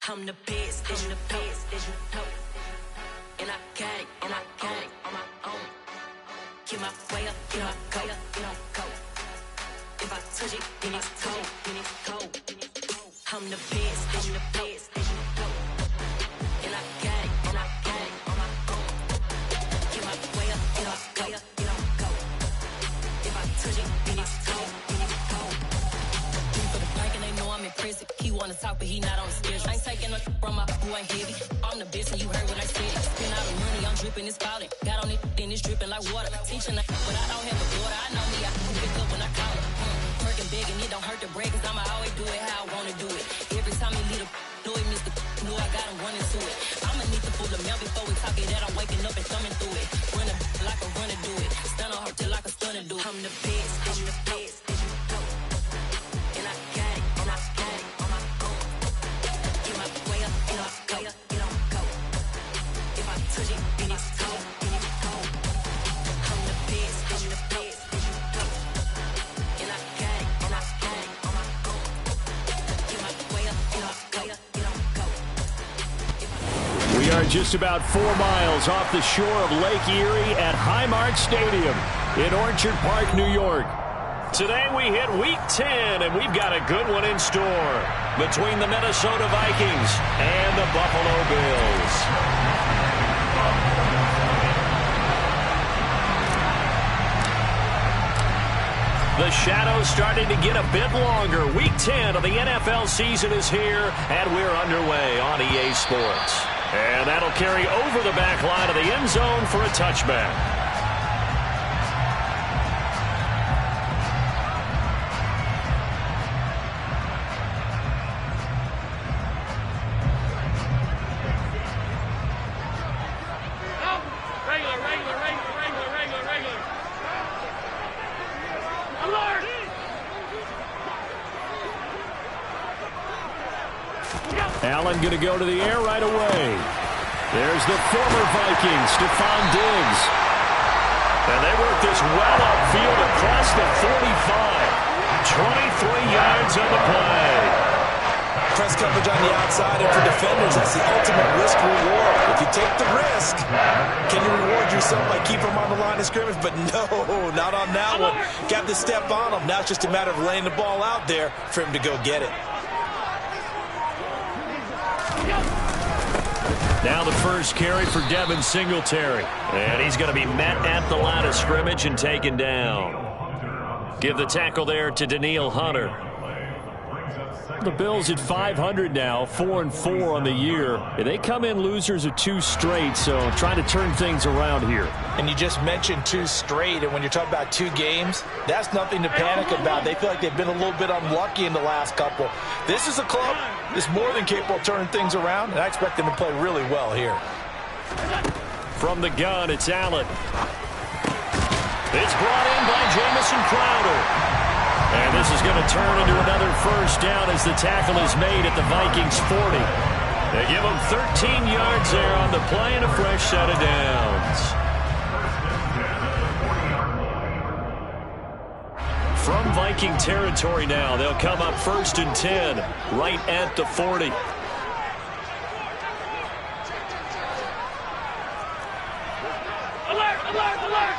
I'm the best, I'm the best, as you know. And I got it, and I got it on my own. Get my way up, get my go, go. If I touch it, then it's cold, then it's cold. I'm the best, I'm the best, as you know. And I got it, and I got it on my own. Get my way up, get my go, go. If I touch it, then it's cold, then it's cold. For the bank and they know I'm in prison. He wanna talk, but he not on the schedule. I ain't taking no from my who ain't heavy. I'm the best, and you heard what I said. Spend all the money, I'm dripping, it's falling. Got on it, then it's dripping like water. Teaching the but I don't have a daughter. I know me, I can pick up when I call her. Working big, and it don't hurt to break, cause I'ma always do it how I wanna do it. Every time he lead a know he missed the know I got him running to it. I'ma need to pull the mail before we talk it that I'm waking up and thumbing through it. Running like a runner do it. Stun on her till like a stunner do it. I'm the best, I'm the best, as you know. And I got it, and I got it on my own. Get my way up, get my go, go. If I touch it, then it's cold, then it's cold. I'm the best, I'm the best, as you know. And I got it, and I got it on my own. Get my way up, get my go, go. We are just about 4 miles off the shore of Lake Erie at Highmark Stadium in Orchard Park, New York. Today we hit Week 10, and we've got a good one in store between the Minnesota Vikings and the Buffalo Bills. The shadow's starting to get a bit longer. Week 10 of the NFL season is here, and we're underway on EA Sports. And that'll carry over the back line of the end zone for a touchback. Allen going to go to the air right away. There's the former Viking, Stephon Diggs. And they work this well upfield across the 45. 23 yards on the play. Press coverage on the outside, and for defenders, that's the ultimate risk-reward. If you take the risk, can you reward yourself by keeping them on the line of scrimmage? But no, not on that one. Got to step on them. Now it's just a matter of laying the ball out there for him to go get it. Now the first carry for Devin Singletary. And he's going to be met at the line of scrimmage and taken down. Give the tackle there to Danielle Hunter. The Bills at 500 now, 4-4 on the year. And they come in losers of 2 straight, so trying to turn things around here. And you just mentioned 2 straight, and when you're talking about 2 games, that's nothing to panic about. They feel like they've been a little bit unlucky in the last couple. This is a club that's more than capable of turning things around, and I expect them to play really well here. From the gun, it's Allen. It's brought in by Jamison Crowder. And this is going to turn into another first down as the tackle is made at the Vikings 40. They give them 13 yards there on the play and a fresh set of downs. From Viking territory now, they'll come up 1st and 10, right at the 40. Alert, alert, alert!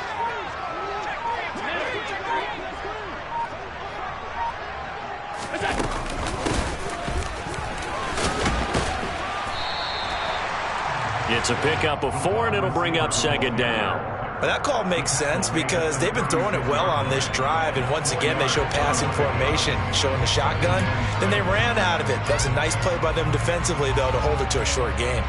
It's a pickup of 4, and it'll bring up 2nd down. Well, that call makes sense because they've been throwing it well on this drive, and once again they show passing formation, showing the shotgun. Then they ran out of it. That's a nice play by them defensively, though, to hold it to a short game.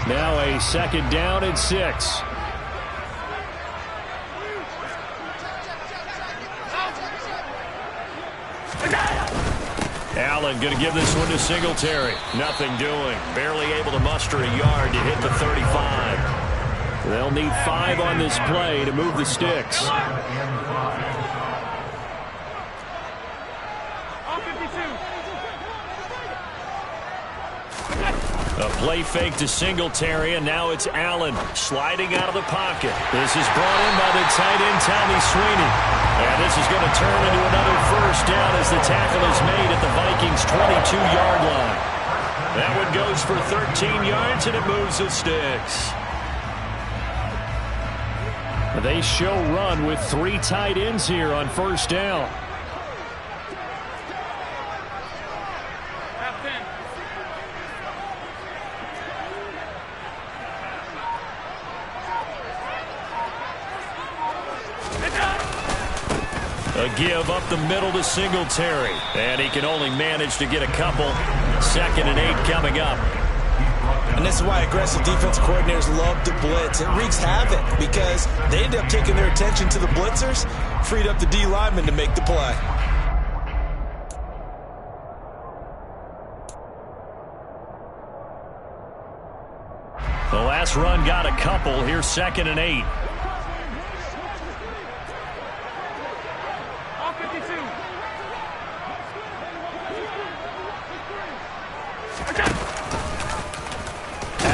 Now a 2nd down and 6. Allen going to give this one to Singletary. Nothing doing. Barely able to muster a yard to hit the 35. They'll need 5 on this play to move the sticks. A play fake to Singletary, and now it's Allen sliding out of the pocket. This is brought in by the tight end, Tommy Sweeney. And this is going to turn into another first down as the tackle is made at the Vikings' 22-yard line. That one goes for 13 yards, and it moves the sticks. They show run with 3 tight ends here on first down. A give up the middle to Singletary. And he can only manage to get a couple. 2nd and 8 coming up. And this is why aggressive defense coordinators love to blitz. It wreaks havoc because they end up taking their attention to the blitzers, freed up the D lineman to make the play. The last run got a couple. Here's 2nd and 8.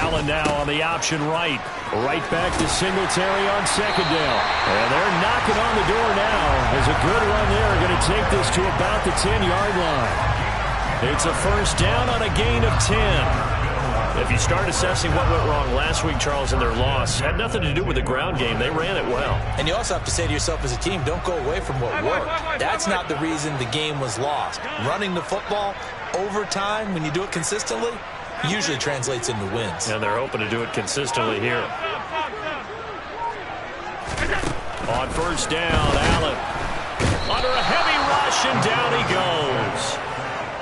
Allen now on the option right. Right back to Singletary on 2nd down. And they're knocking on the door now. There's a good run there. Going to take this to about the 10-yard line. It's a first down on a gain of 10. If you start assessing what went wrong last week, Charles, in their loss, had nothing to do with the ground game. They ran it well. And you also have to say to yourself as a team, don't go away from what worked. That's not the reason the game was lost. Running the football over time, when you do it consistently, usually translates into wins. And they're hoping to do it consistently here. On first down, Allen under a heavy rush, and down he goes.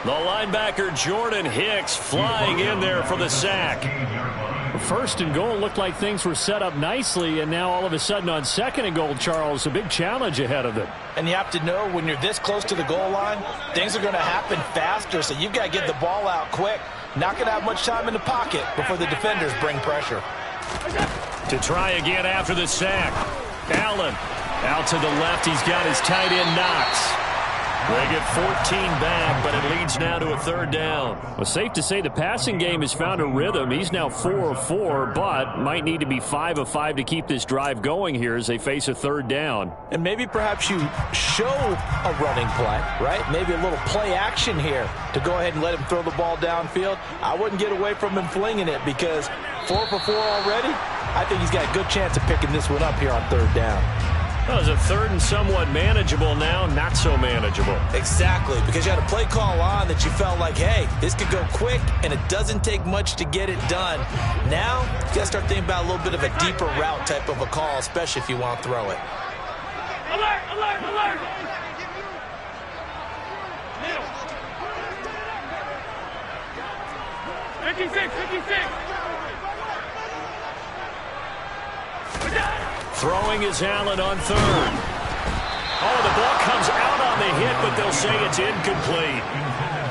The linebacker Jordan Hicks flying in there for the sack. First and goal looked like things were set up nicely, and now all of a sudden on 2nd and goal, Charles, a big challenge ahead of them. And you have to know when you're this close to the goal line, things are going to happen faster, so you've got to get the ball out quick. Not going to have much time in the pocket before the defenders bring pressure. To try again after the sack. Allen out to the left. He's got his tight end Knox. They get 14 back, but it leads now to a 3rd down. Well, safe to say the passing game has found a rhythm. He's now 4 of 4, but might need to be 5 of 5 to keep this drive going here as they face a 3rd down. And maybe perhaps you show a running play, right? Maybe a little play action here to go ahead and let him throw the ball downfield. I wouldn't get away from him flinging it because 4 for 4 already. I think he's got a good chance of picking this one up here on 3rd down. Well, it's a 3rd and somewhat manageable now, not so manageable. Exactly, because you had a play call on that you felt like, hey, this could go quick, and it doesn't take much to get it done. Now, you got to start thinking about a little bit of a deeper route type of a call, especially if you want to throw it. Alert, alert, alert! 56, 56! Throwing is Allen on 3rd. Oh, the ball comes out on the hit, but they'll say it's incomplete.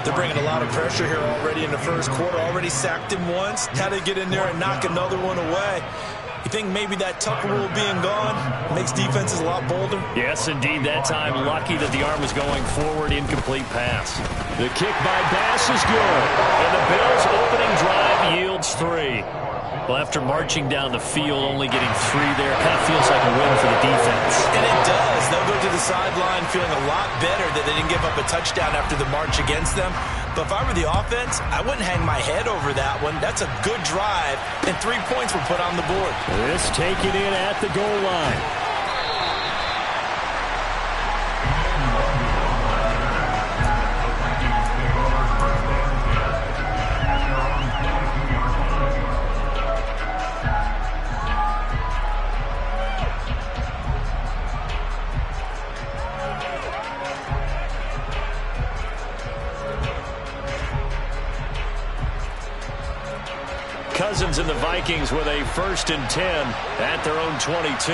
They're bringing a lot of pressure here already in the first quarter. Already sacked him once. How to get in there and knock another one away. You think maybe that Tucker rule being gone makes defenses a lot bolder? Yes, indeed. That time, lucky that the arm was going forward. Incomplete pass. The kick by Bass is good. And the Bills' opening drive yields 3. Well, after marching down the field, only getting 3 there, kind of feels like a win for the defense. And it does. They'll go to the sideline feeling a lot better that they didn't give up a touchdown after the march against them. But if I were the offense, I wouldn't hang my head over that one. That's a good drive, and 3 points were put on the board. This taken in at the goal line. Cousins and the Vikings with a 1st and 10 at their own 22.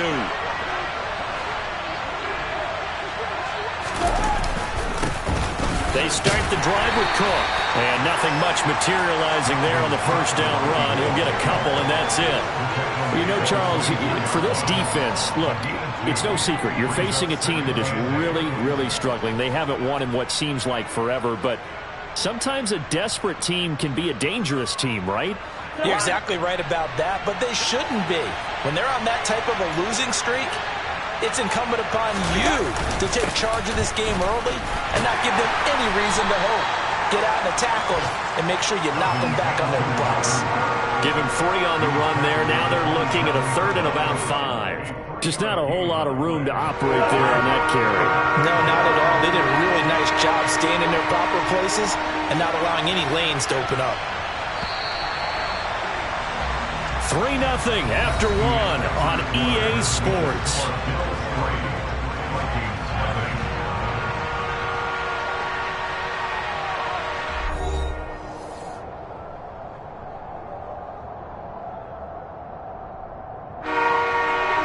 They start the drive with Cook. And nothing much materializing there on the first down run. He'll get a couple, and that's it. You know, Charles, for this defense, look, it's no secret. You're facing a team that is really, really struggling. They haven't won in what seems like forever, but Sometimes a desperate team can be a dangerous team, right? You're exactly right about that, but they shouldn't be. When they're on that type of a losing streak, it's incumbent upon you to take charge of this game early and not give them any reason to hope. Get out and tackle and make sure you knock them back on their butts. Give him 3 on the run there. Now they're looking at a 3rd and about 5. Just not a whole lot of room to operate there on that carry. No, not at all. They did a really nice job staying in their proper places and not allowing any lanes to open up. 3-0 after 1 on EA Sports.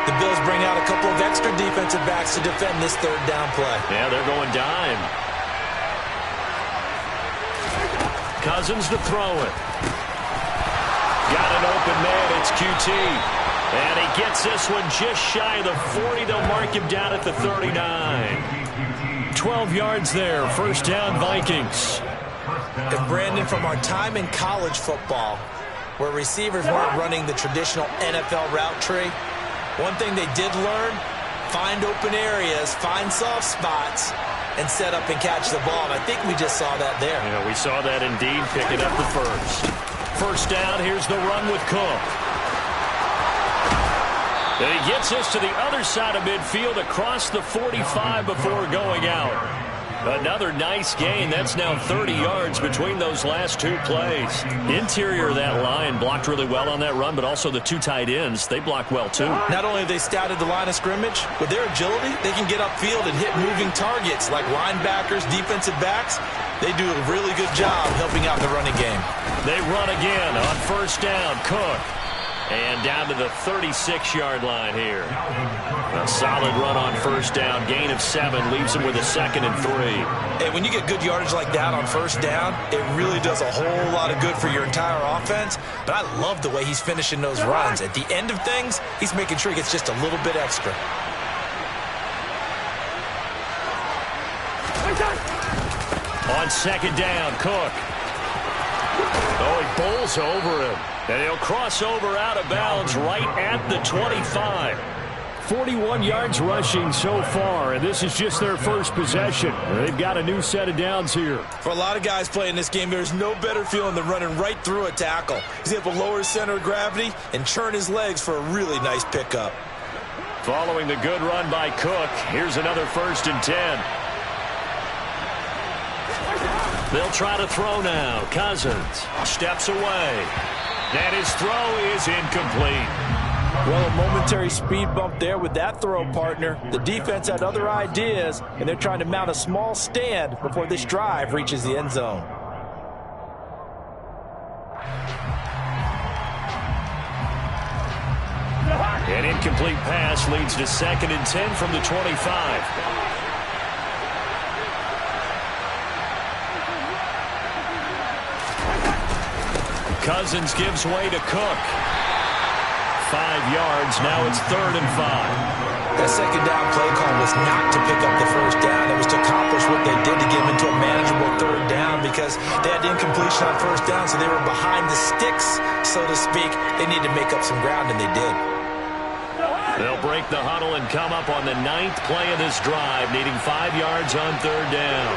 The Bills bring out a couple of extra defensive backs to defend this 3rd down play. Yeah, they're going dime. Cousins to throw it. Got an open man. It's QT. And he gets this one just shy of the 40. They'll mark him down at the 39. 12 yards there. 1st down, Vikings. And Brandon, from our time in college football, where receivers weren't running the traditional NFL route tree, one thing they did learn, find open areas, find soft spots, and set up and catch the ball. And I think we just saw that there. Yeah, we saw that indeed, picking up the 1st down, here's the run with Cook. And he gets this to the other side of midfield across the 45 before going out. Another nice gain. That's now 30 yards between those last 2 plays. Interior of that line blocked really well on that run, but also the 2 tight ends, they blocked well too. Not only have they scouted the line of scrimmage, with their agility, they can get upfield and hit moving targets like linebackers, defensive backs. They do a really good job helping out the running game. They run again on 1st down. Cook. And down to the 36-yard line here. A solid run on 1st down. Gain of 7 leaves him with a 2nd and 3. Hey, when you get good yardage like that on 1st down, it really does a whole lot of good for your entire offense. But I love the way he's finishing those runs. At the end of things, he's making sure he gets just a little bit extra. On 2nd down, Cook. Oh, he bowls over him. And he'll cross over out of bounds right at the 25. 41 yards rushing so far, and this is just their 1st possession. They've got a new set of downs here. For a lot of guys playing this game, there's no better feeling than running right through a tackle. He's able to lower his center of gravity and churn his legs for a really nice pickup. Following the good run by Cook, here's another 1st and 10. They'll try to throw now. Cousins steps away. And his throw is incomplete. Well, a momentary speed bump there with that throw, partner. The defense had other ideas, and they're trying to mount a small stand before this drive reaches the end zone. An incomplete pass leads to 2nd and 10 from the 25. Cousins gives way to Cook. 5 yards. Now it's 3rd and 5. That 2nd down play call was not to pick up the 1st down. It was to accomplish what they did to get them into a manageable 3rd down because they had incompletion on 1st down, so they were behind the sticks, so to speak. They needed to make up some ground, and they did. They'll break the huddle and come up on the 9th play of this drive, needing 5 yards on 3rd down.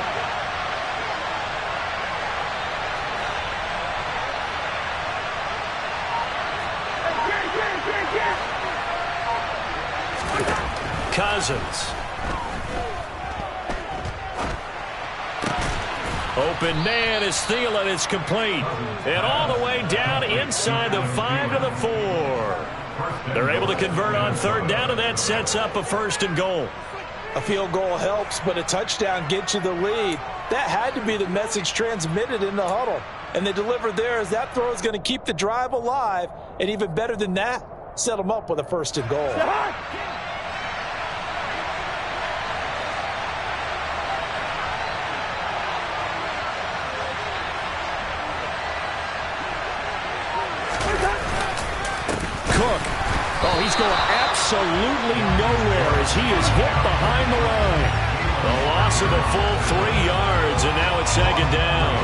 Cousins. Open man is Thielen. It's complete. And all the way down inside the 5 to the 4. They're able to convert on 3rd down, and that sets up a 1st and goal. A field goal helps, but a touchdown gets you the lead. That had to be the message transmitted in the huddle. And they delivered there as that throw is going to keep the drive alive. And even better than that, set them up with a 1st and goal. Cook. Oh, he's going absolutely nowhere as he is hit behind the line. A loss of a full 3 yards, and now it's second down.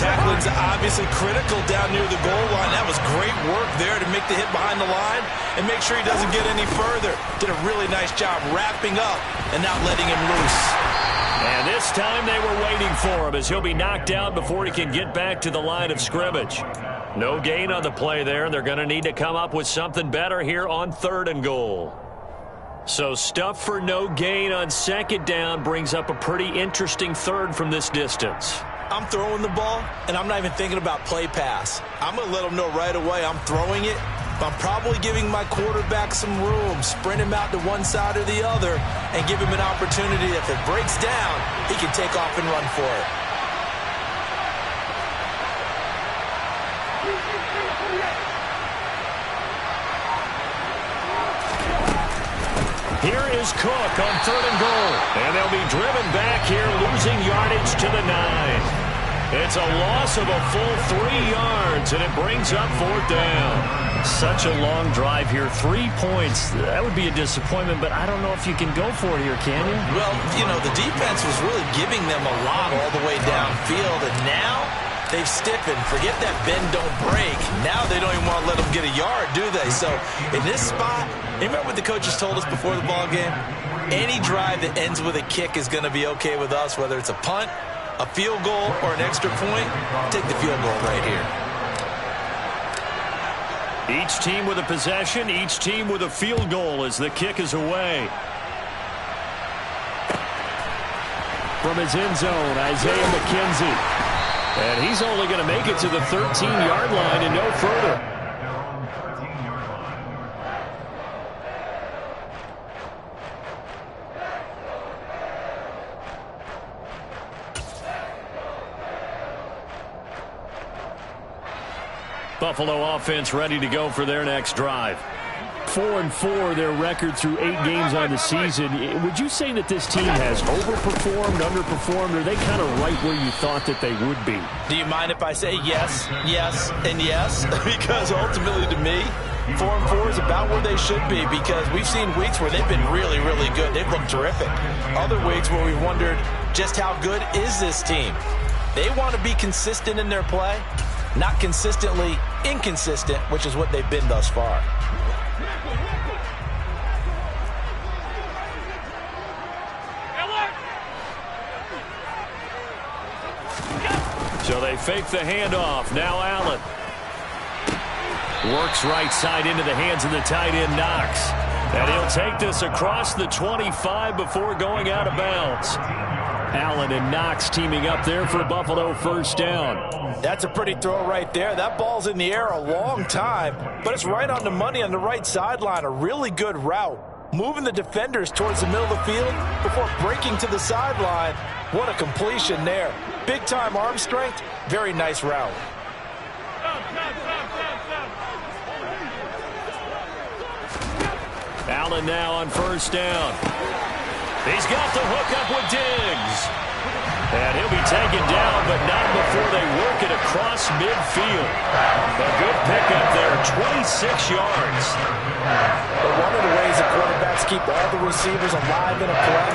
Tackling's obviously critical down near the goal line. That was great work there to make the hit behind the line and make sure he doesn't get any further. Did a really nice job wrapping up and not letting him loose. And this time they were waiting for him as he'll be knocked down before he can get back to the line of scrimmage. No gain on the play there. They're going to need to come up with something better here on 3rd and goal. So stuff for no gain on 2nd down brings up a pretty interesting 3rd from this distance. I'm throwing the ball, and I'm not even thinking about play pass. I'm going to let him know right away I'm throwing it. But I'm probably giving my quarterback some room, sprint him out to one side or the other, and give him an opportunity. If it breaks down, he can take off and run for it. Here is Cook on 3rd and goal. And they'll be driven back here, losing yardage to the 9. It's a loss of a full 3 yards, and it brings up 4th down. Such a long drive here. 3 points. That would be a disappointment, but I don't know if you can go for it here, can you? Well, you know, the defense was really giving them a lot all the way downfield, and now they've stiffened. Forget that bend, don't break. Now they don't even want to let them get a yard, do they? So in this spot, remember what the coaches told us before the ball game? Any drive that ends with a kick is going to be okay with us, whether it's a punt, a field goal, or an extra point. Take the field goal right here. Each team with a possession, each team with a field goal as the kick is away. From his end zone, Isaiah McKenzie. And he's only going to make it to the 13-yard line and no further. Buffalo offense ready to go for their next drive. 4-4, their record through 8 games on the season. Would you say that this team has overperformed, underperformed, or are they kind of right where you thought that they would be? Do you mind if I say yes, yes, and yes? Because ultimately to me, 4-4 is about where they should be, because we've seen weeks where they've been really, really good. They've looked terrific. Other weeks where we wondered just how good is this team. They want to be consistent in their play, not consistently inconsistent, which is what they've been thus far. So they fake the handoff. Now Allen works right side into the hands of the tight end Knox. And he'll take this across the 25 before going out of bounds. Allen and Knox teaming up there for a Buffalo first down. That's a pretty throw right there. That ball's in the air a long time, but it's right on the money on the right sideline. A really good route. Moving the defenders towards the middle of the field before breaking to the sideline. What a completion there. Big-time arm strength. Very nice route. Allen now on first down. He's got the hook up with Diggs. And he'll be taken down, but not before they work it across midfield. A good pickup there, 26 yards. But one of the ways the quarterbacks keep all the receivers alive in a play,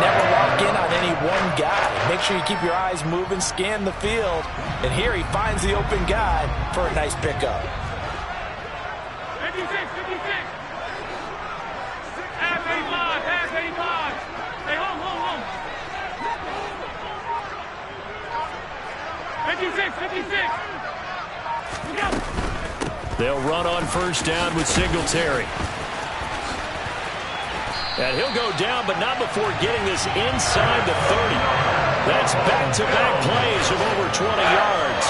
never lock in on any one guy. Make sure you keep your eyes moving, scan the field. And here he finds the open guy for a nice pickup. 56, 56. Half 85, half 85. Hey, home. 56, 56. They'll run on first down with Singletary. And he'll go down, but not before getting this inside the 30. That's back-to-back plays of over 20 yards.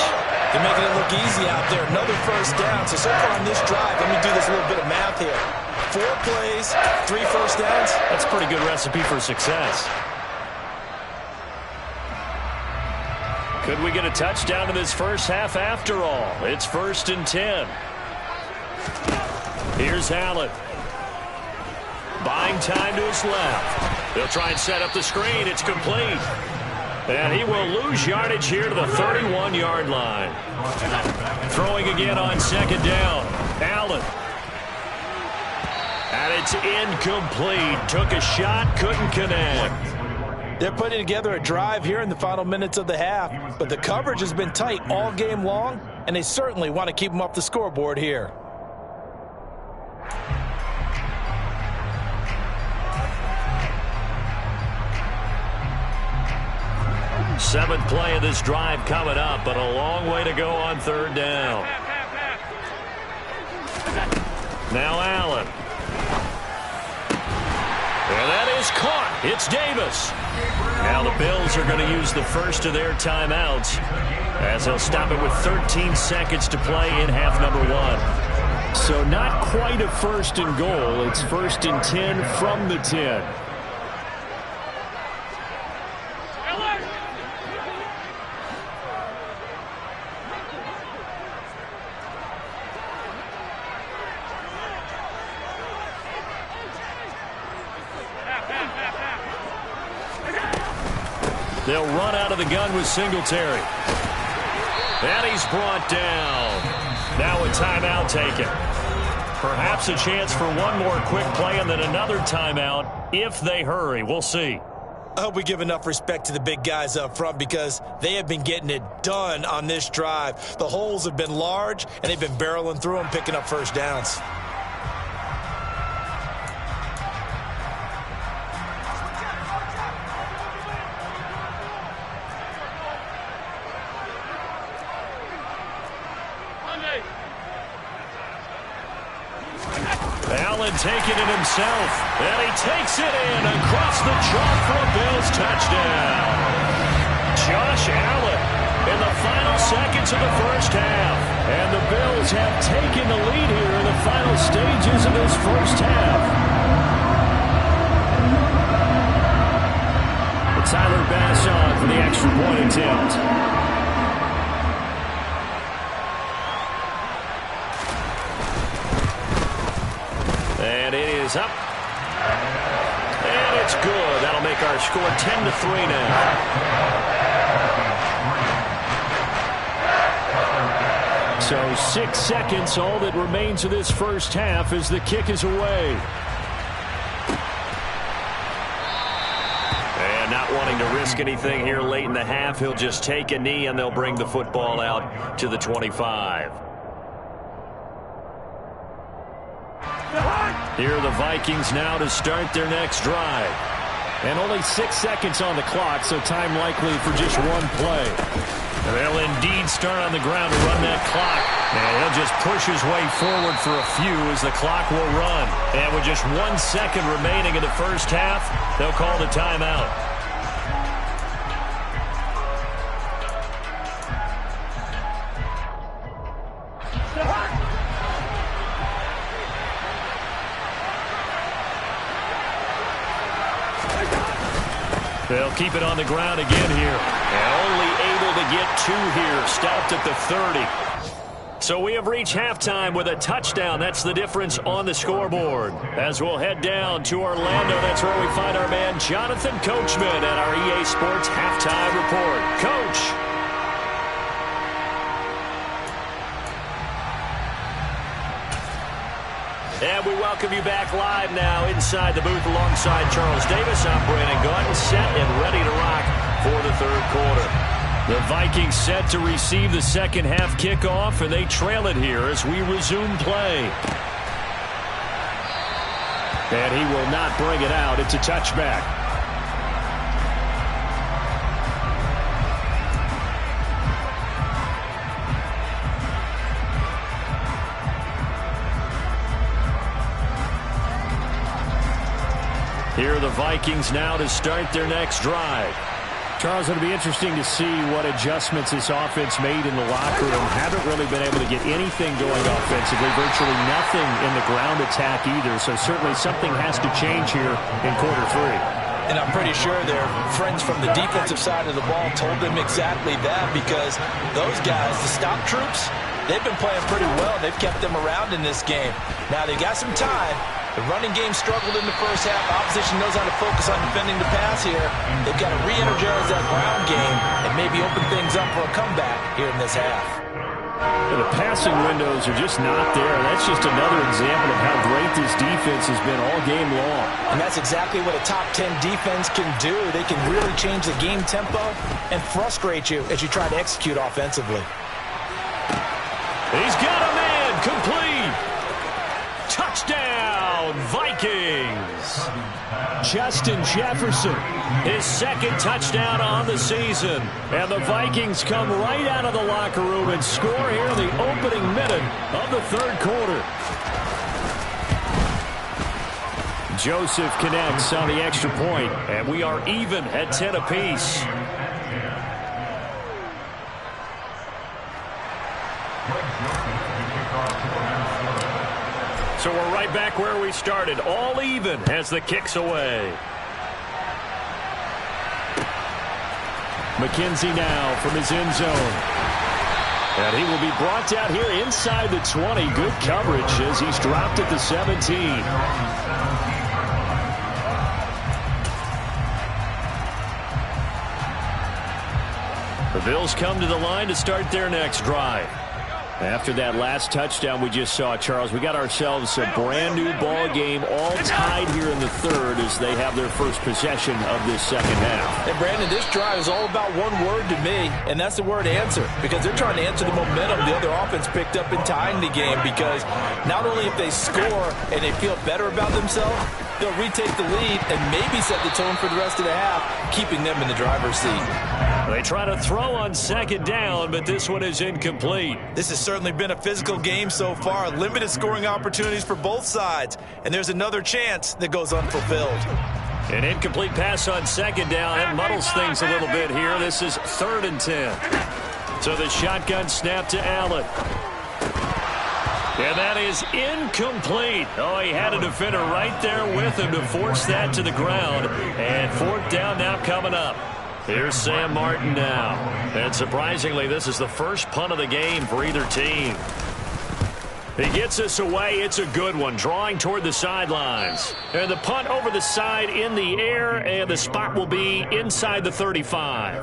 They're making it look easy out there. Another first down. So far on this drive, let me do this little bit of math here. 4 plays, 3 first downs. That's a pretty good recipe for success. Could we get a touchdown in this first half after all? It's 1st and 10. Here's Allen. Buying time to his left. They'll try and set up the screen. It's complete. And he will lose yardage here to the 31-yard line. Throwing again on second down. Allen. And it's incomplete. Took a shot, couldn't connect. They're putting together a drive here in the final minutes of the half, but the coverage has been tight all game long, and they certainly want to keep them off the scoreboard here. Seventh play of this drive coming up, but a long way to go on third down. Now Allen. And that is caught. It's Davis. Now the Bills are going to use the first of their timeouts as they'll stop it with 13 seconds to play in half number one. So not quite a first and goal. It's first and 10 from the 10. They'll run out of the gun with Singletary. And he's brought down. Now a timeout taken. Perhaps a chance for one more quick play and then another timeout if they hurry. We'll see. I hope we give enough respect to the big guys up front because they have been getting it done on this drive. The holes have been large, and they've been barreling through them, picking up first downs. Allen taking it himself, and he takes it in across the chalk for a Bills touchdown. Josh Allen in the final seconds of the first half. And the Bills have taken the lead here in the final stages of this first half. Tyler Bass on for the extra point attempt. And it is up. And it's good. That'll make our score 10-3 now. So 6 seconds, all that remains of this first half as the kick is away. And not wanting to risk anything here late in the half, he'll just take a knee and they'll bring the football out to the 25. Here are the Vikings now to start their next drive. And only 6 seconds on the clock, so time likely for just one play. They'll indeed start on the ground to run that clock. And he'll just push his way forward for a few as the clock will run. And with just 1 second remaining in the first half, they'll call the timeout. They'll keep it on the ground again here. And only able to get 2 here. Stopped at the 30. So we have reached halftime with a touchdown. That's the difference on the scoreboard. As we'll head down to Orlando, that's where we find our man Jonathan Coachman at our EA Sports Halftime Report. Coach. And we welcome you back live now inside the booth alongside Charles Davis. I'm Brandon Gunn, set and ready to rock for the third quarter. The Vikings set to receive the second half kickoff, and they trail it here as we resume play. And he will not bring it out. It's a touchback. Here are the Vikings now to start their next drive. Charles, it'll be interesting to see what adjustments this offense made in the locker room. Haven't really been able to get anything going offensively. Virtually nothing in the ground attack either. So certainly something has to change here in quarter 3. And I'm pretty sure their friends from the defensive side of the ball told them exactly that, because those guys, the stop troops, they've been playing pretty well. They've kept them around in this game. Now they got some time. The running game struggled in the first half. Opposition knows how to focus on defending the pass here. They've got to re-energize that ground game and maybe open things up for a comeback here in this half. And the passing windows are just not there. That's just another example of how great this defense has been all game long. And that's exactly what a top 10 defense can do. They can really change the game tempo and frustrate you as you try to execute offensively. He's got a man, complete. Touchdown, Vikings. Justin Jefferson. His second touchdown on the season. And the Vikings come right out of the locker room and score here in the opening minute of the third quarter. Joseph connects on the extra point, and we are even at 10 apiece. So we're right back where we started, all even as the kick's away. McKenzie now from his end zone. And he will be brought down here inside the 20. Good coverage as he's dropped at the 17. The Bills come to the line to start their next drive. After that last touchdown we just saw, Charles, we got ourselves a brand new ball game, all tied here in the third as they have their first possession of this second half. And Brandon, this drive is all about one word to me, and that's the word answer, because they're trying to answer the momentum the other offense picked up in tying the game, because not only if they score and they feel better about themselves, they'll retake the lead and maybe set the tone for the rest of the half, keeping them in the driver's seat. They try to throw on second down, but this one is incomplete. This has certainly been a physical game so far. Limited scoring opportunities for both sides. And there's another chance that goes unfulfilled. An incomplete pass on second down. That muddles things a little bit here. This is 3rd and 10. So the shotgun snap to Allen. And that is incomplete. Oh, he had a defender right there with him to force that to the ground. And 4th down now coming up. Here's Sam Martin now. And surprisingly, this is the first punt of the game for either team. He gets us away. It's a good one, drawing toward the sidelines. And the punt over the side in the air, and the spot will be inside the 35.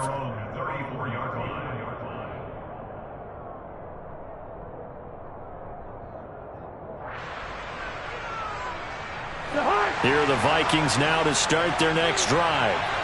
Here are the Vikings now to start their next drive.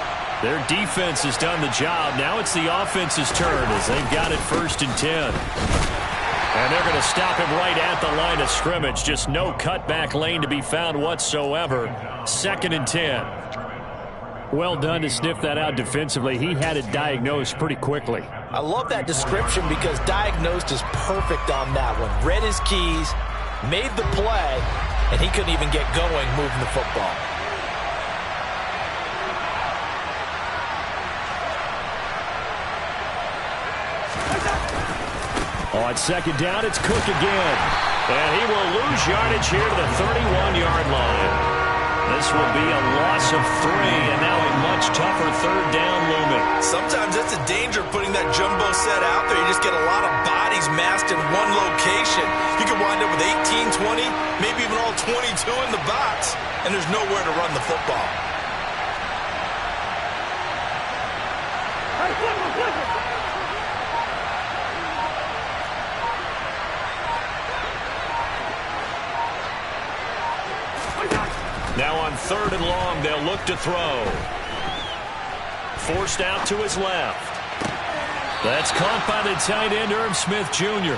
Their defense has done the job. Now it's the offense's turn as they've got it 1st and 10. And they're going to stop him right at the line of scrimmage. Just no cutback lane to be found whatsoever. 2nd and 10. Well done to sniff that out defensively. He had it diagnosed pretty quickly. I love that description because diagnosed is perfect on that one. Read his keys, made the play, and he couldn't even get going moving the football. On second down, it's Cook again. And he will lose yardage here to the 31-yard line. This will be a loss of 3, and now a much tougher 3rd down looming. Sometimes that's the danger of putting that jumbo set out there. You just get a lot of bodies massed in one location. You can wind up with 18, 20, maybe even all 22 in the box, and there's nowhere to run the football. Now on 3rd and long, they'll look to throw. Forced out to his left. That's caught by the tight end, Irv Smith Jr.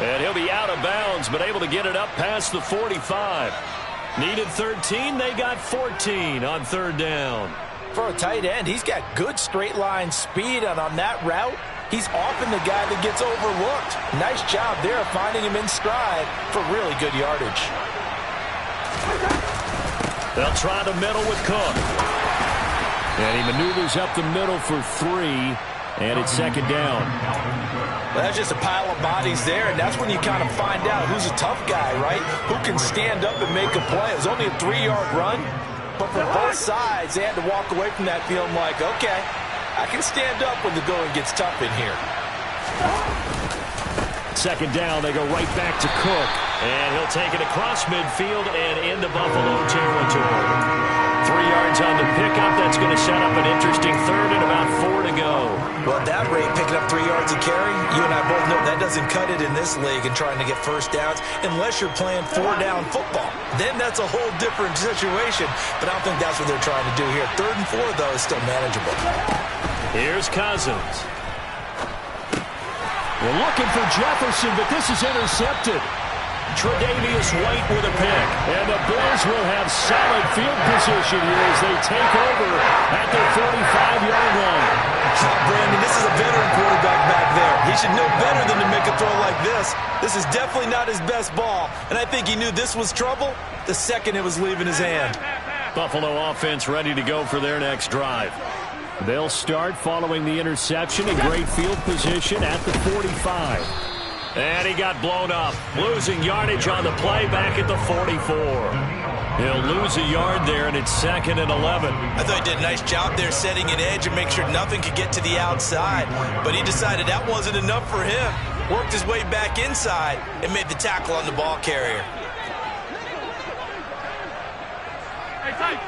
And he'll be out of bounds, but able to get it up past the 45. Needed 13, they got 14 on 3rd down. For a tight end, he's got good straight line speed, and on that route, he's often the guy that gets overlooked. Nice job there of finding him in stride for really good yardage. They'll try the middle with Cook. And he maneuvers up the middle for 3, and it's 2nd down. Well, that's just a pile of bodies there, and that's when you kind of find out who's a tough guy, right? Who can stand up and make a play. It was only a 3-yard run, but for both sides, they had to walk away from that feeling like, okay, I can stand up when the going gets tough in here. 2nd down, they go right back to Cook. And he'll take it across midfield and into Buffalo territory. 3 yards yards on the pickup. That's going to set up an interesting third and about 4 to go. Well, at that rate, picking up 3 yards a carry, you and I both know that doesn't cut it in this league and trying to get first downs unless you're playing 4-down football. Then that's a whole different situation, but I don't think that's what they're trying to do here. 3rd and 4, though, is still manageable. Here's Cousins. We're looking for Jefferson, but this is intercepted. Tre'Davious White with a pick. And the Bills will have solid field position here as they take over at their 45-yard line. Brandon, this is a veteran quarterback back there. He should know better than to make a throw like this. This is definitely not his best ball, and I think he knew this was trouble the second it was leaving his hand. Buffalo offense ready to go for their next drive. They'll start following the interception in great field position at the 45. And he got blown up, losing yardage on the play back at the 44. He'll lose a yard there, and it's 2nd and 11. I thought he did a nice job there setting an edge and make sure nothing could get to the outside. But he decided that wasn't enough for him. Worked his way back inside and made the tackle on the ball carrier. Hey, tight.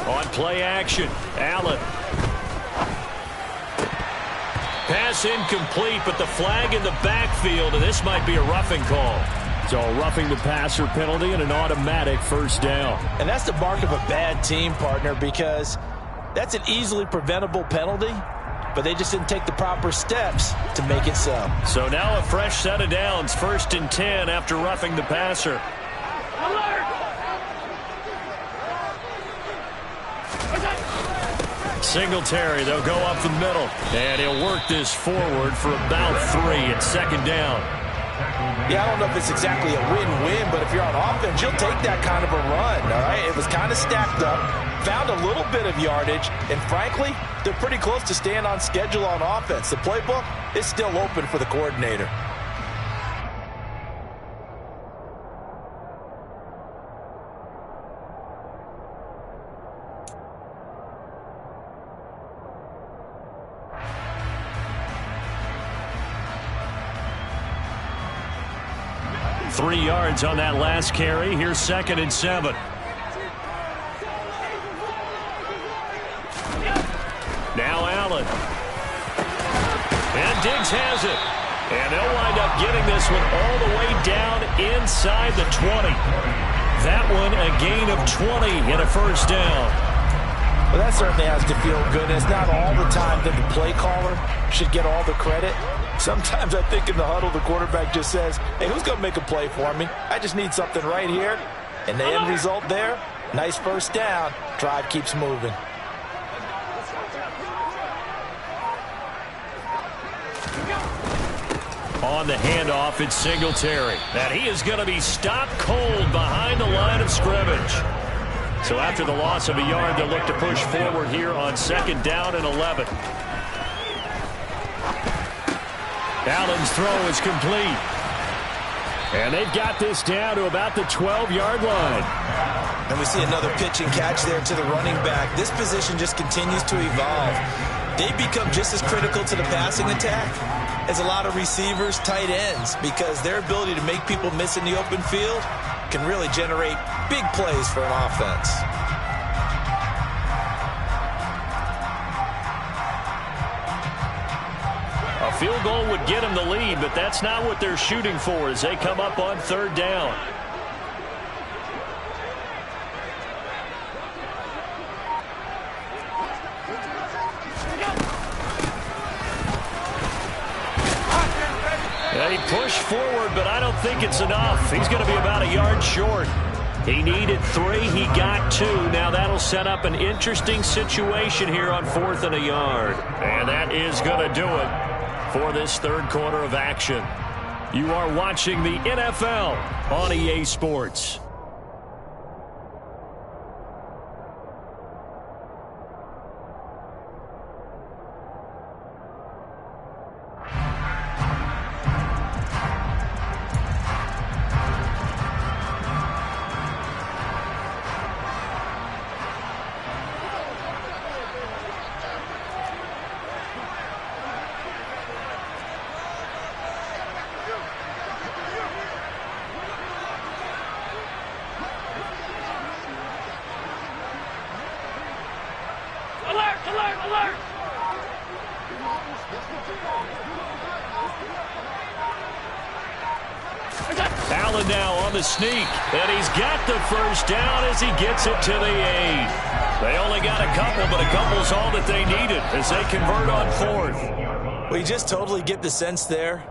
On play action, Allen. Pass incomplete, but the flag in the backfield, and this might be a roughing call. So a roughing the passer penalty and an automatic first down. And that's the mark of a bad team, partner, because that's an easily preventable penalty, but they just didn't take the proper steps to make it so. So now a fresh set of downs, 1st and 10 after roughing the passer. Singletary, they'll go up the middle, and he'll work this forward for about 3 at 2nd down. Yeah, I don't know if it's exactly a win-win, but if you're on offense, you'll take that kind of a run, all right? It was kind of stacked up, found a little bit of yardage, and frankly, they're pretty close to staying on schedule on offense. The playbook is still open for the coordinator. Three yards on that last carry. Here's 2nd and 7. Now Allen. And Diggs has it. And they'll wind up getting this one all the way down inside the 20. That one a gain of 20 and a first down. Well, that certainly has to feel good. It's not all the time that the play caller should get all the credit. Sometimes I think in the huddle, the quarterback just says, hey, who's going to make a play for me? I just need something right here. And the end result there, nice first down. Drive keeps moving. On the handoff, it's Singletary. And he is going to be stopped cold behind the line of scrimmage. So after the loss of a yard, they'll look to push forward here on 2nd down and 11. Allen's throw is complete. And they've got this down to about the 12-yard line. And we see another pitch and catch there to the running back. This position just continues to evolve. They become just as critical to the passing attack as a lot of receivers, tight ends, because their ability to make people miss in the open field can really generate big plays for an offense. A field goal would get them the lead, but that's not what they're shooting for as they come up on 3rd down. And he pushed forward, but I don't think it's enough. He's going to be about a yard short. He needed 3. He got 2. Now that'll set up an interesting situation here on 4th and a yard. And that is going to do it for this 3rd quarter of action. You are watching the NFL on EA Sports. Alert! Allen now on the sneak, and he's got the first down as he gets it to the 8. They only got a couple, but a couple's all that they needed as they convert on 4th. Well, you just totally get the sense there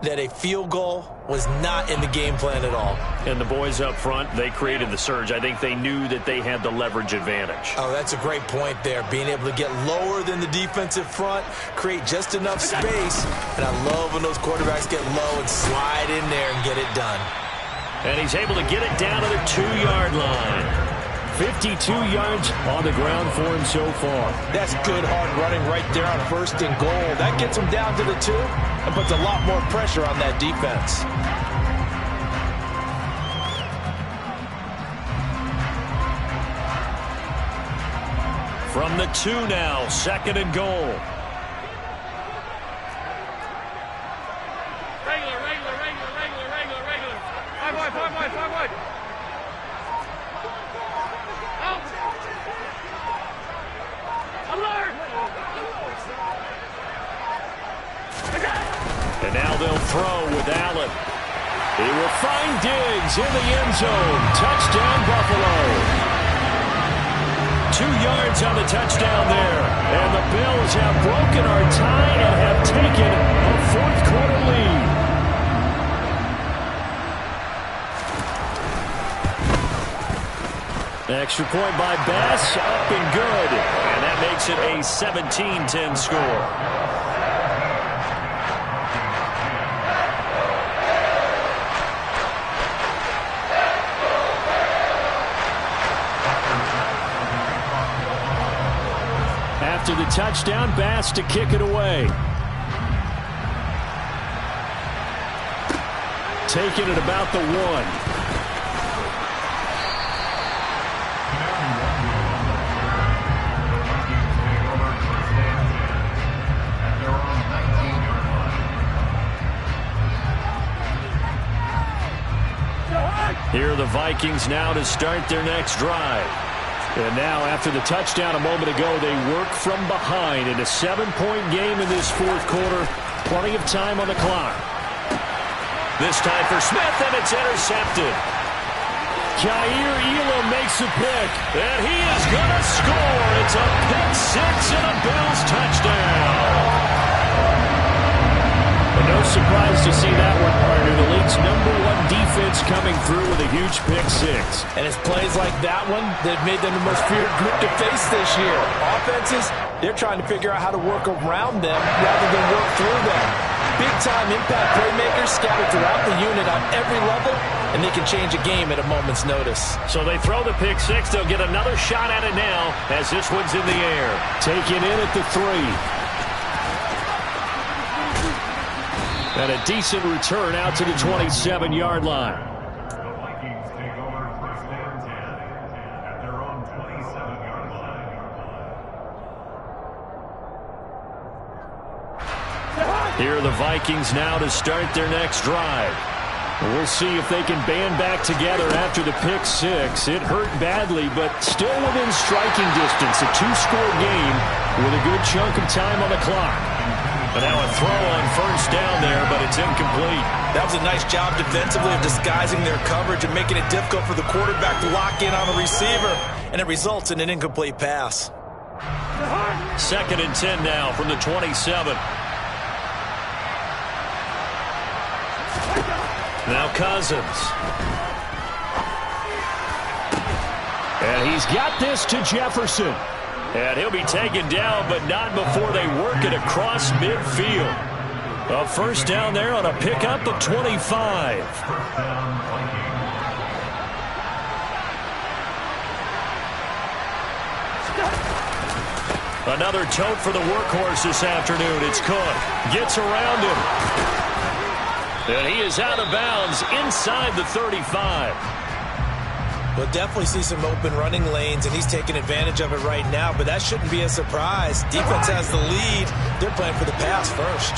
that a field goal was not in the game plan at all. And the boys up front, they created the surge. I think they knew that they had the leverage advantage. Oh, that's a great point there. Being able to get lower than the defensive front, create just enough space. And I love when those quarterbacks get low and slide in there and get it done. And he's able to get it down to the 2-yard line. 52 yards on the ground for him so far. That's good hard running right there on 1st and goal. That gets him down to the 2 and puts a lot more pressure on that defense. From the 2 now, 2nd and goal. Regular. 5 wide. Out. Alert! And now they'll throw with Allen. He will find Diggs in the end zone. Touchdown, Buffalo. 2 yards on the touchdown there. And the Bills have broken our tie and have taken a 4th quarter lead. Extra point by Bass, up and good. And that makes it a 17-10 score. After the touchdown, Bass to kick it away. Taking it about the 1. Here are the Vikings now to start their next drive. And now, after the touchdown a moment ago, they work from behind in a 7-point game in this 4th quarter. Plenty of time on the clock. This time for Smith, and it's intercepted. Jair Elam makes a pick, and he is going to score. It's a pick 6 and a Bills touchdown. No surprise to see that one, partner. The league's #1 defense coming through with a huge pick 6. And it's plays like that one that made them the most feared group to face this year. Offenses, they're trying to figure out how to work around them rather than work through them. Big-time impact playmakers scattered throughout the unit on every level, and they can change a game at a moment's notice. So they throw the pick 6. They'll get another shot at it now as this one's in the air. Taken in at the 3. And a decent return out to the 27-yard line. Here are the Vikings now to start their next drive. We'll see if they can band back together after the pick 6. It hurt badly, but still within striking distance. A 2-score game with a good chunk of time on the clock. But now a throw on 1st down there, but it's incomplete. That was a nice job defensively of disguising their coverage and making it difficult for the quarterback to lock in on a receiver, and it results in an incomplete pass. 2nd and 10 now from the 27. Now Cousins. And he's got this to Jefferson. And he'll be taken down, but not before they work it across midfield. A 1st down there on a pickup of 25. Another tote for the workhorse this afternoon. It's Cook. Gets around him. And he is out of bounds inside the 35. We'll definitely see some open running lanes, and he's taking advantage of it right now, but that shouldn't be a surprise. Defense has the lead. They're playing for the pass first.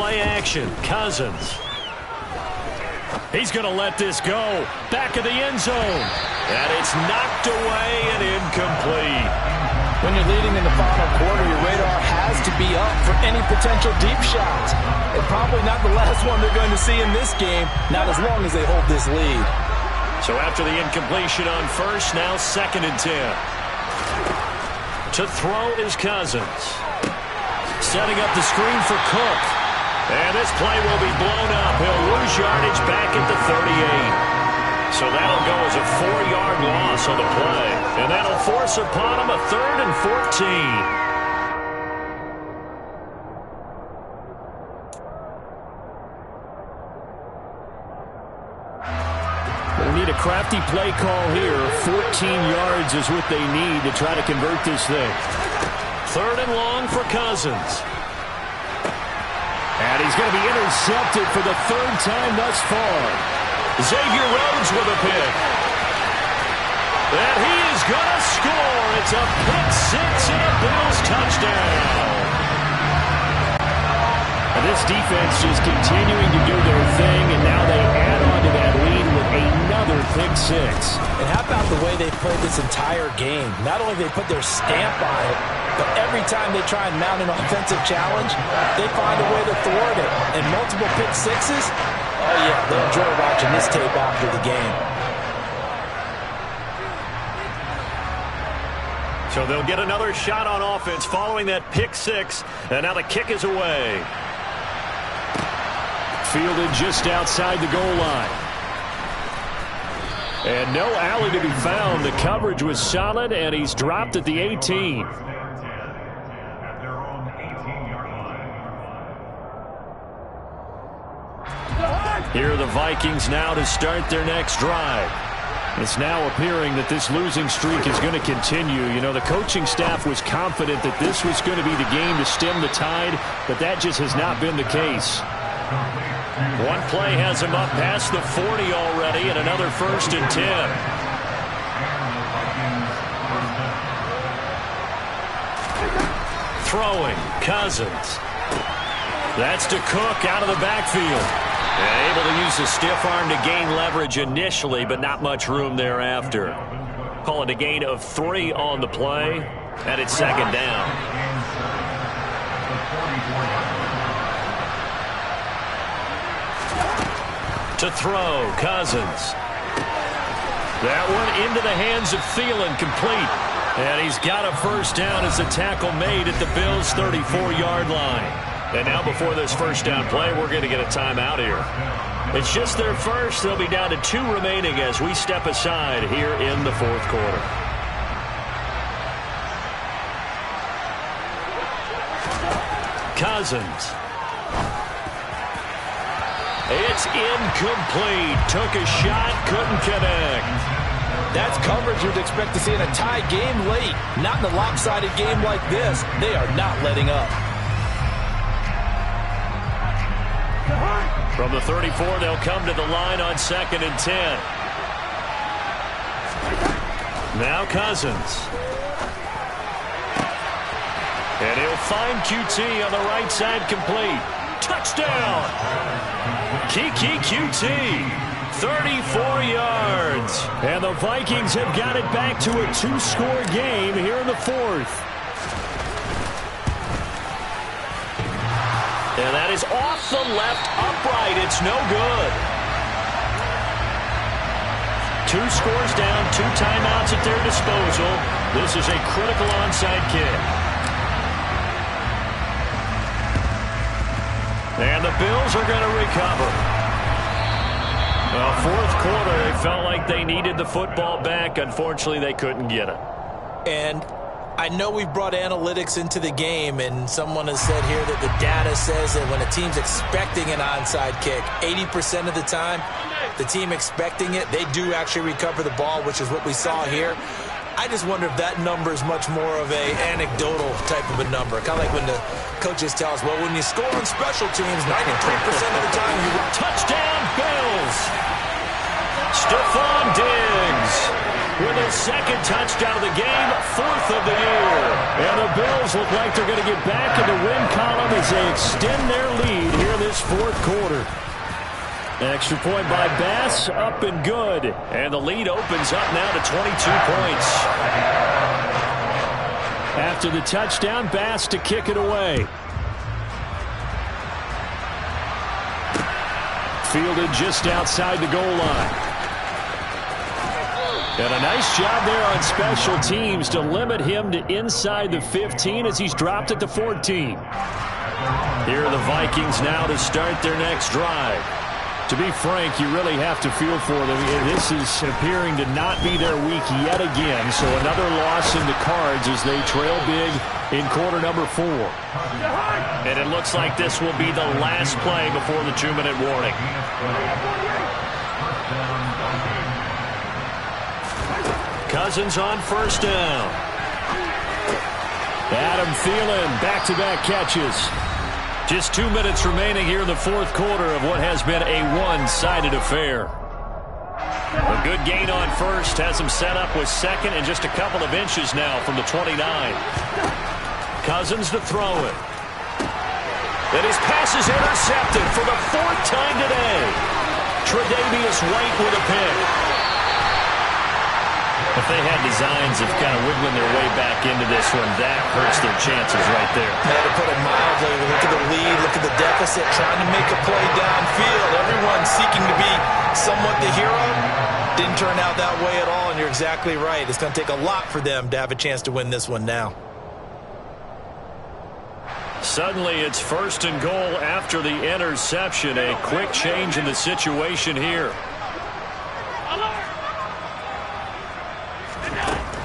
play action. Cousins. He's going to let this go. Back of the end zone. And it's knocked away and incomplete. When you're leading in the final quarter, your radar has to be up for any potential deep shots. And probably not the last one they're going to see in this game, not as long as they hold this lead. So after the incompletion on first, now 2nd and 10. To throw is Cousins. Setting up the screen for Cook. And this play will be blown up. He'll lose yardage back at the 38. So that'll go as a 4-yard loss on the play. And that'll force upon him a 3rd and 14. They need a crafty play call here. 14 yards is what they need to try to convert this thing. 3rd and long for Cousins. And he's going to be intercepted for the 3rd time thus far. Xavier Rhodes with a pick. And he is going to score. It's a pick-6 and a Bills touchdown. And this defense just continuing to do their thing, and now they add on to that lead with another pick-6. And how about the way they played this entire game? Not only they put their stamp on it, but every time they try and mount an offensive challenge, they find a way to thwart it. And multiple pick-6s, oh yeah, they'll enjoy watching this tape after the game. So they'll get another shot on offense following that pick-6, and now the kick is away. Fielded just outside the goal line. And no alley to be found. The coverage was solid, and he's dropped at the 18. Here are the Vikings now to start their next drive. It's now appearing that this losing streak is going to continue. You know, the coaching staff was confident that this was going to be the game to stem the tide, but that just has not been the case. One play has him up past the 40 already, and another 1st and 10. Throwing, Cousins. That's to Cook out of the backfield. And able to use the stiff arm to gain leverage initially, but not much room thereafter. Call it a gain of 3 on the play, and it's 2nd down. To throw, Cousins. That one into the hands of Thielen, complete. And he's got a 1st down as the tackle made at the Bills' 34-yard line. And now before this 1st down play, we're going to get a timeout here. It's just their first. They'll be down to 2 remaining as we step aside here in the 4th quarter. Cousins. It's incomplete. Took a shot, couldn't connect. That's coverage you'd expect to see in a tie game late. Not in a lopsided game like this. They are not letting up. From the 34, they'll come to the line on 2nd and 10. Now Cousins. And he'll find QT on the right side, complete. Touchdown! Kiki QT, 34 yards. And the Vikings have got it back to a 2-score game here in the 4th. And that is off the left upright. It's no good. 2 scores down, 2 timeouts at their disposal. This is a critical onside kick. And the Bills are going to recover. Well, 4th quarter, they felt like they needed the football back. Unfortunately, they couldn't get it. And I know we've brought analytics into the game, and someone has said here that the data says that when a team's expecting an onside kick, 80% of the time, the team expecting it, they do actually recover the ball, which is what we saw here. I just wonder if that number is much more of a anecdotal type of a number. Kind of like when the coaches tell us, well, when you score on special teams, 93% of the time you win. Touchdown, Bills! Stephon Diggs with a second touchdown of the game, 4th of the year. And the Bills look like they're going to get back in the win column as they extend their lead here this 4th quarter. Extra point by Bass, up and good. And the lead opens up now to 22 points. After the touchdown, Bass to kick it away. Fielded just outside the goal line. And a nice job there on special teams to limit him to inside the 15 as he's dropped at the 14. Here are the Vikings now to start their next drive. To be frank, you really have to feel for them. This is appearing to not be their week yet again. So another loss in the cards as they trail big in quarter number 4. And it looks like this will be the last play before the 2-minute warning. Cousins on first down. Adam Thielen, back-to-back catches. Just 2 minutes remaining here in the 4th quarter of what has been a one-sided affair. A good gain on first has him set up with second and just a couple of inches now from the 29. Cousins to throw it. And his pass is intercepted for the 4th time today. Tre'Davious White with a pick. If they had designs of kind of wiggling their way back into this one, that hurts their chances right there. Now, to put it mildly, look at the lead, look at the deficit, trying to make a play downfield. Everyone seeking to be somewhat the hero. Didn't turn out that way at all, and you're exactly right. It's going to take a lot for them to have a chance to win this one now. Suddenly, it's 1st and goal after the interception. A quick change in the situation here.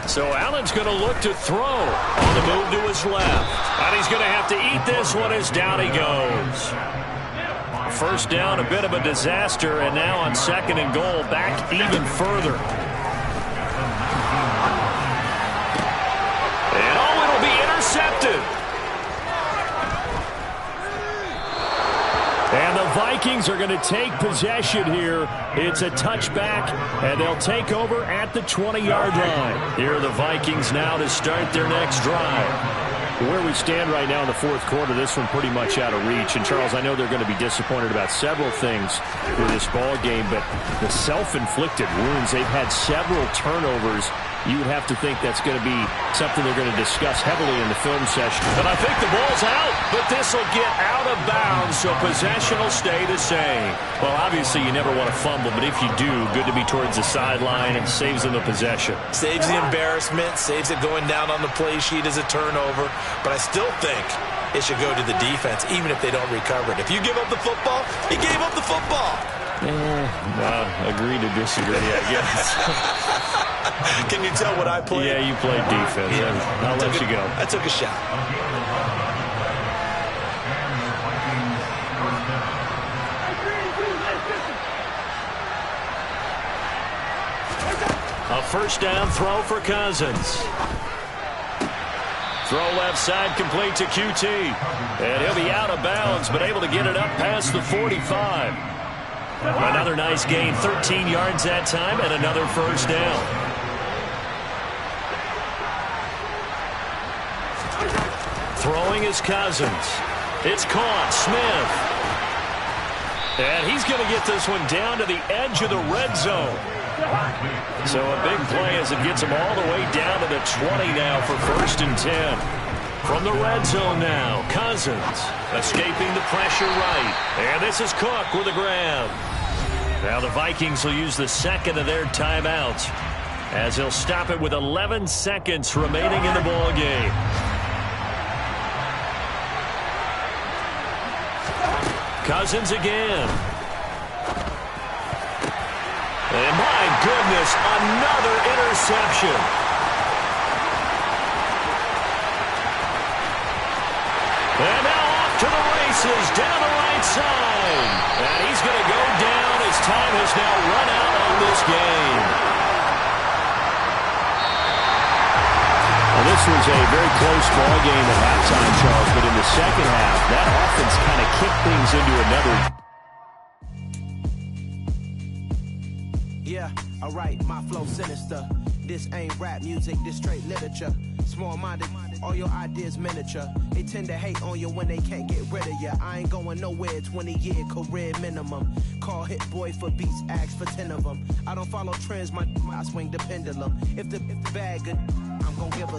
So Allen's going to look to throw on the move to his left. And he's going to have to eat this one as down he goes. First down, a bit of a disaster, and now on 2nd and goal, back even further. And it'll be intercepted. And the Vikings are going to take possession here. It's a touchback, and they'll take over at the 20-yard line. Here are the Vikings now to start their next drive. Where we stand right now in the 4th quarter, this one pretty much out of reach. And, Charles, I know they're going to be disappointed about several things with this ball game, but the self-inflicted wounds, they've had several turnovers. You would have to think that's going to be something they're going to discuss heavily in the film session. But I think the ball's out, but this will get out of bounds, so possession will stay the same. Well, obviously you never want to fumble, but if you do, good to be towards the sideline and saves them the possession. Saves the embarrassment, saves it going down on the play sheet as a turnover, but I still think it should go to the defense, even if they don't recover it. If you give up the football, you gave up the football. Agree to disagree, I guess. Can you tell what I played? Yeah, you played defense. Yeah. I'll let you go. I took a shot. A first down throw for Cousins. Throw left side complete to QT. And he'll be out of bounds, but able to get it up past the 45. Another nice gain, 13 yards that time, and another first down. Throwing is Cousins. It's caught. Smith. And he's going to get this one down to the edge of the red zone. So a big play as it gets him all the way down to the 20 now for 1st and 10. From the red zone now, Cousins escaping the pressure right. And this is Cook with a grab. Now the Vikings will use the second of their timeouts as they'll stop it with 11 seconds remaining in the ball game. Cousins again. And my goodness, another interception. And now off to the races down the right side. And he's going to go down as time has now run out on this game. Well, this was a very close ball game at halftime, Charles, but in the second half, that offense kind of kicked things into another. Yeah, alright, my flow sinister. This ain't rap music, this straight literature. Small-minded, all your ideas miniature. They tend to hate on you when they can't get rid of you. I ain't going nowhere, 20-year career minimum. Call Hit Boy for beats, ask for 10 of them. I don't follow trends, I swing the pendulum. If the bag good, I'm gonna give a